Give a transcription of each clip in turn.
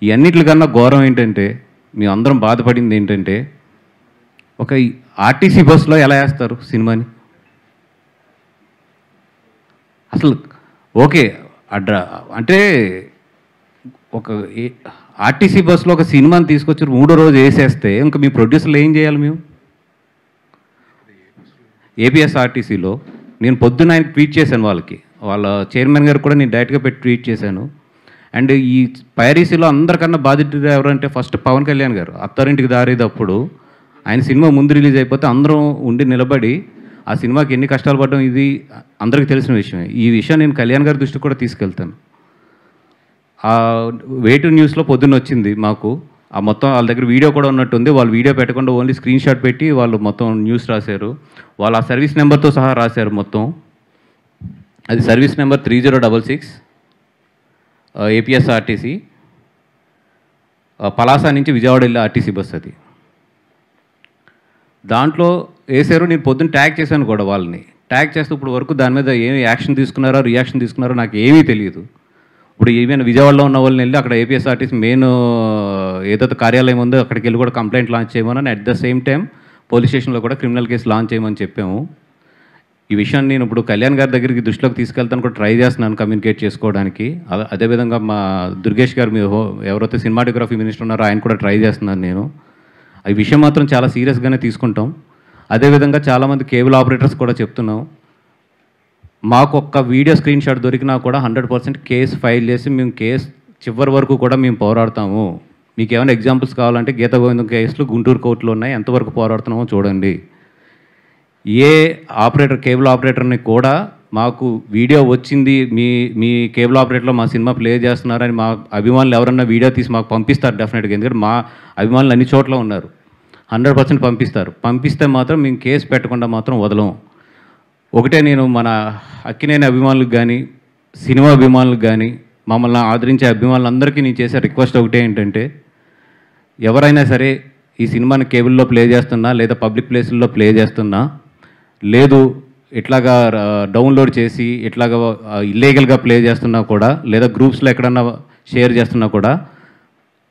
ఈ అన్నిట్లకన్నా ఘోరం ఏంటంటే, మేమందరం బాధపడింది ఏంటంటే, ఒక ఆర్టీసీ బస్సులో ఎలా ఏస్తారు సినిమాని? అసలు ఓకే. అంటే ఒక ఆర్టీసీ బస్సులో ఒక సినిమాని తీసుకొచ్చి మూడో రోజు ఏసేస్తే, ఇంక మీ ప్రొడ్యూసర్లు ఏం చేయాలి మేము? ఏపీఎస్ఆర్టీసీలో నేను పొద్దున్న ఆయనకి ట్వీట్ చేశాను వాళ్ళకి. వాళ్ళ చైర్మన్ గారికి కూడా నేను డైరెక్ట్‌గా పెట్టి ట్వీట్ చేశాను. అండ్ ఈ పైరసీలో అందరికన్నా బాధితుడు ఎవరంటే ఫస్ట్ పవన్ కళ్యాణ్ గారు. అత్తారింటికి దారేదప్పుడు ఆయన సినిమా ముందు రిలీజ్ అయిపోతే అందరం ఉండి నిలబడి ఆ సినిమాకి ఎన్ని కష్టాలు పడ్డం ఇది అందరికీ తెలిసిన విషయమే. ఈ విషయం నేను కళ్యాణ్ గారి దృష్టికి కూడా తీసుకెళ్తాను. వే2 న్యూస్‌లో పొద్దున్న వచ్చింది మాకు. ఆ మొత్తం వాళ్ళ దగ్గర వీడియో కూడా ఉన్నట్టుంది. వాళ్ళు వీడియో పెట్టకుండా ఓన్లీ స్క్రీన్ షాట్ పెట్టి వాళ్ళు మొత్తం న్యూస్ రాశారు. వాళ్ళు ఆ సర్వీస్ నెంబర్తో సహా రాశారు మొత్తం. అది సర్వీస్ నెంబర్ 3066 ఏపీఎస్ఆర్టీసీ పలాస నుంచి విజయవాడ వెళ్ళే ఆర్టీసీ బస్ అది. దాంట్లో వేసారు. నేను పొద్దున్న ట్యాగ్ చేశాను కూడా వాళ్ళని. ట్యాగ్ చేస్తే ఇప్పుడు వరకు దాని మీద ఏమి యాక్షన్ తీసుకున్నారో రియాక్షన్ తీసుకున్నారో నాకు ఏమీ తెలియదు. ఇప్పుడు ఈవెన్ విజయవాడలో ఉన్న వాళ్ళని వెళ్ళి అక్కడ ఏపీఎస్ఆర్టీసీ మెయిన్ ఏదైతే కార్యాలయం ఉందో అక్కడికి వెళ్ళి కూడా కంప్లైంట్ లాంచ్ చేయమని, at the same time police స్టేషన్లో కూడా క్రిమినల్ కేసు లాంచ్ చేయమని చెప్పాము. ఈ విషయాన్ని నేను ఇప్పుడు కళ్యాణ్ గారి దగ్గరికి దృష్టిలోకి తీసుకెళ్తాను కూడా ట్రై చేస్తున్నాను కమ్యూనికేట్ చేసుకోవడానికి. అదేవిధంగా మా దుర్గేష్ గారు ఎవరైతే సినిమాటోగ్రఫీ మినిస్టర్ ఉన్నారో ఆయన కూడా ట్రై చేస్తున్నాను నేను. ఈ విషయం మాత్రం చాలా సీరియస్గానే తీసుకుంటాం. అదేవిధంగా చాలామంది కేబుల్ ఆపరేటర్స్ కూడా చెప్తున్నాం, మాకు ఒక్క వీడియో స్క్రీన్ షాట్ దొరికినా కూడా 100% కేసు ఫైల్ చేసి మేము కేసు చివరి వరకు కూడా మేము పోరాడతాము. మీకు ఏమైనా ఎగ్జాంపుల్స్ కావాలంటే గీత గోవిందం కేసులు గుంటూరు కోర్టులో ఉన్నాయి, ఎంతవరకు పోరాడుతున్నామో చూడండి. ఏ ఆపరేటర్ కేబుల్ ఆపరేటర్ని కూడా మాకు వీడియో వచ్చింది మీ కేబుల్ ఆపరేటర్లో మా సినిమా ప్లే చేస్తున్నారని మా అభిమానులు ఎవరన్నా వీడియో తీసి మాకు పంపిస్తారు డెఫినెట్గా. ఎందుకంటే మా అభిమానులు అన్ని చోట్ల ఉన్నారు. 100% పంపిస్తారు. పంపిస్తే మాత్రం మేము కేసు పెట్టకుండా మాత్రం వదలం. ఒకటే నేను మన అక్కినేని అభిమానులకు కానీ సినిమా అభిమానులకు కానీ మమ్మల్ని ఆదరించే అభిమానులందరికీ నేను చేసే రిక్వెస్ట్ ఒకటే ఏంటంటే, ఎవరైనా సరే ఈ సినిమాని కేబుల్లో ప్లే చేస్తున్నా లేదా పబ్లిక్ ప్లేసుల్లో ప్లే చేస్తున్నా, లేదు ఇట్లాగా డౌన్లోడ్ చేసి ఇట్లాగా ఇల్లీగల్గా ప్లే చేస్తున్నా కూడా, లేదా గ్రూప్స్లో ఎక్కడన్నా షేర్ చేస్తున్నా కూడా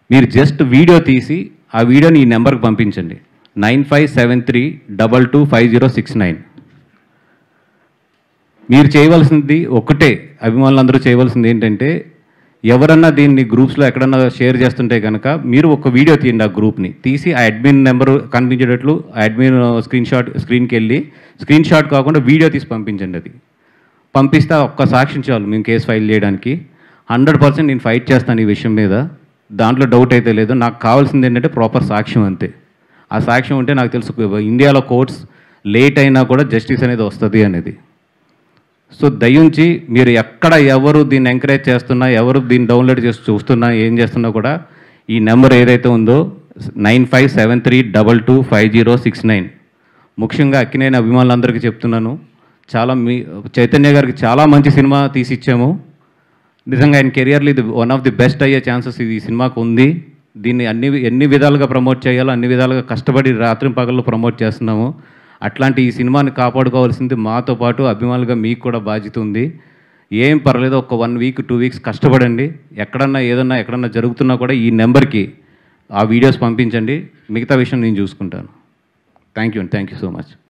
మీరు జస్ట్ వీడియో తీసి ఆ వీడియోని ఈ నెంబర్కి పంపించండి. 9573225069. మీరు చేయవలసింది ఒకటే, అభిమానులందరూ చేయవలసింది ఏంటంటే, ఎవరన్నా దీన్ని గ్రూప్స్లో ఎక్కడన్నా షేర్ చేస్తుంటే కనుక మీరు ఒక వీడియో తీయండి. ఆ గ్రూప్ని తీసి ఆ అడ్మిన్ నెంబరు కనిపించేటట్లు అడ్మిన్ స్క్రీన్కి వెళ్ళి స్క్రీన్ షాట్ కాకుండా వీడియో తీసి పంపించండి. అది పంపిస్తే ఒక్క సాక్ష్యం చాలు మేము కేసు ఫైల్ చేయడానికి. 100% నేను ఫైట్ చేస్తాను ఈ విషయం మీద, దాంట్లో డౌట్ అయితే లేదు. నాకు కావాల్సింది ఏంటంటే ప్రాపర్ సాక్ష్యం అంతే. ఆ సాక్ష్యం ఉంటే నాకు తెలుసు ఇండియాలో కోర్ట్స్ లేట్ అయినా కూడా జస్టిస్ అనేది వస్తుంది అనేది. సో దయించి మీరు ఎక్కడ ఎవరు దీన్ని ఎంకరేజ్ చేస్తున్నా, ఎవరు దీన్ని డౌన్లోడ్ చేసి చూస్తున్నా, ఏం చేస్తున్నా కూడా ఈ నెంబర్ ఏదైతే ఉందో 9573225069. ముఖ్యంగా అక్కినేని అభిమానులందరికీ చెప్తున్నాను, చైతన్య గారికి చాలా మంచి సినిమా తీసిచ్చాము. నిజంగా ఆయన కెరియర్లో ఇది వన్ ఆఫ్ ది బెస్ట్ అయ్యే ఛాన్సెస్ ఈ సినిమాకు ఉంది. దీన్ని ఎన్ని విధాలుగా ప్రమోట్ చేయాలో అన్ని విధాలుగా కష్టపడి రాత్రి పగళ్ళు ప్రమోట్ చేస్తున్నాము. అట్లాంటి ఈ సినిమాని కాపాడుకోవాల్సింది మాతో పాటు అభిమానులుగా మీకు కూడా బాధ్యత ఉంది. ఏం పర్లేదు, ఒక 1 వీక్ 2 వీక్స్ కష్టపడండి. ఎక్కడన్నా జరుగుతున్నా కూడా ఈ నెంబర్కి ఆ వీడియోస్ పంపించండి. మిగతా విషయం నేను చూసుకుంటాను. Thank you so much.